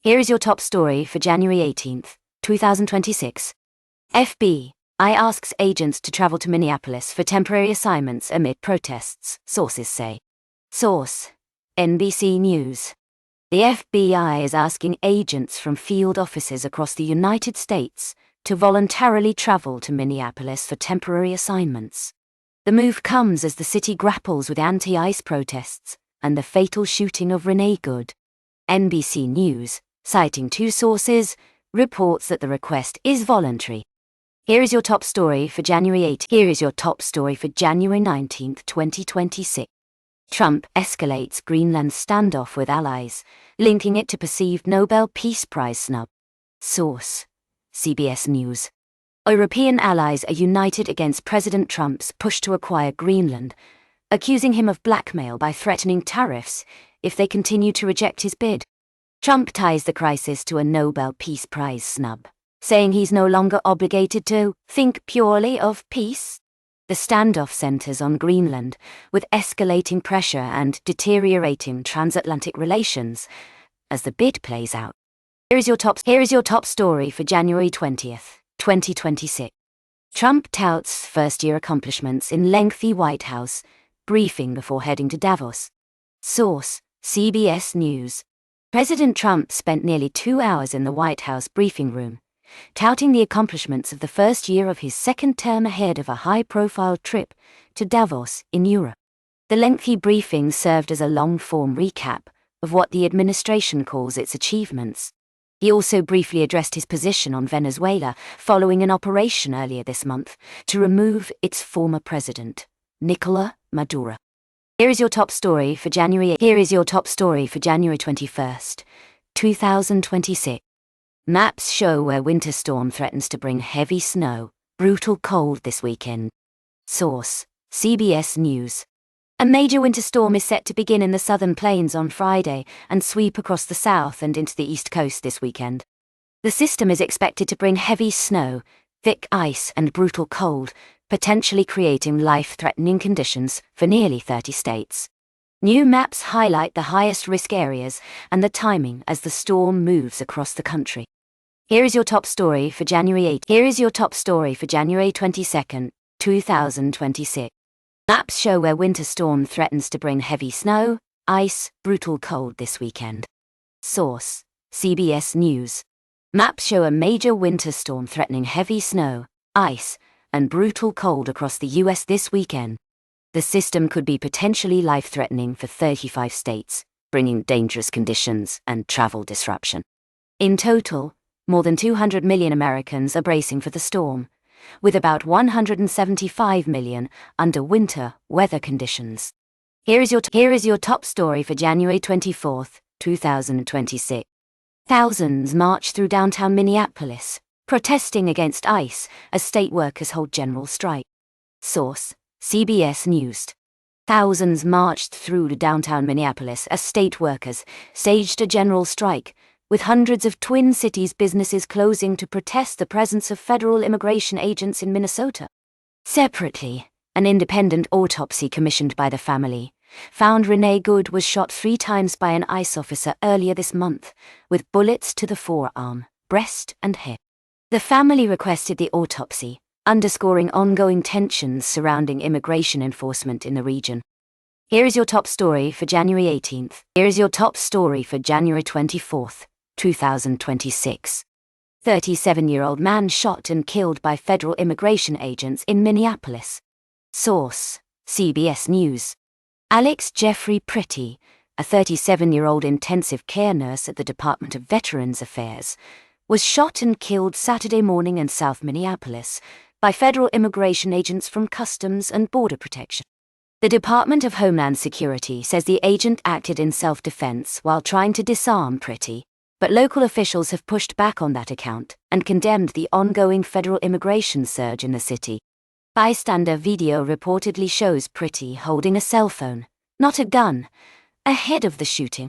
Here is your top story for January 18th, 2026. FBI asks agents to travel to Minneapolis for temporary assignments amid protests, sources say. Source: NBC News. The FBI is asking agents from field offices across the United States to voluntarily travel to Minneapolis for temporary assignments. The move comes as the city grapples with anti-ICE protests and the fatal shooting of Renee Good. NBC News, citing two sources, reports that the request is voluntary. Here is your top story for January 8. Here is your top story for January 19, 2026. Trump escalates Greenland standoff with allies, linking it to perceived Nobel Peace Prize snub. Source: CBS News. European allies are united against President Trump's push to acquire Greenland, accusing him of blackmail by threatening tariffs if they continue to reject his bid. Trump ties the crisis to a Nobel Peace Prize snub, saying he's no longer obligated to think purely of peace. The standoff centers on Greenland, with escalating pressure and deteriorating transatlantic relations as the bid plays out. Here is your top story for January 20th, 2026. Trump touts first-year accomplishments in lengthy White House briefing before heading to Davos. Source: CBS News. President Trump spent nearly 2 hours in the White House briefing room, touting the accomplishments of the first year of his second term ahead of a high-profile trip to Davos in Europe. The lengthy briefing served as a long-form recap of what the administration calls its achievements. He also briefly addressed his position on Venezuela following an operation earlier this month to remove its former president, Nicolás Maduro. Here is your top story for January 21st, 2026. Maps show where winter storm threatens to bring heavy snow, brutal cold this weekend. Source: CBS News. A major winter storm is set to begin in the southern plains on Friday and sweep across the south and into the east coast this weekend. The system is expected to bring heavy snow, thick ice, and brutal cold, potentially creating life-threatening conditions for nearly 30 states. New maps highlight the highest risk areas and the timing as the storm moves across the country. Here is your top story for January 8. Here is your top story for January 22nd, 2026. Maps show where winter storm threatens to bring heavy snow, ice, brutal cold this weekend. Source: CBS News. Maps show a major winter storm threatening heavy snow, ice, and brutal cold across the U.S. this weekend. The system could be potentially life-threatening for 35 states, bringing dangerous conditions and travel disruption. In total, more than 200 million Americans are bracing for the storm, with about 175 million under winter weather conditions. Here is your top story for January 24th, 2026. Thousands march through downtown Minneapolis, protesting against ICE as state workers hold general strike. Source: CBS News. Thousands marched through downtown Minneapolis as state workers staged a general strike, with hundreds of Twin Cities businesses closing to protest the presence of federal immigration agents in Minnesota. Separately, an independent autopsy commissioned by the family found Renee Good was shot 3 times by an ICE officer earlier this month, with bullets to the forearm, breast, and hip. The family requested the autopsy, underscoring ongoing tensions surrounding immigration enforcement in the region. Here is your top story for January 18th. Here is your top story for January 24th, 2026. 37-year-old man shot and killed by federal immigration agents in Minneapolis. Source: CBS News. Alex Jeffrey Pritty, a 37-year-old intensive care nurse at the Department of Veterans Affairs, was shot and killed Saturday morning in South Minneapolis by federal immigration agents from Customs and Border Protection. The Department of Homeland Security says the agent acted in self-defense while trying to disarm Pritty, but local officials have pushed back on that account and condemned the ongoing federal immigration surge in the city. Bystander video reportedly shows Pritty holding a cell phone, not a gun, ahead of the shooting.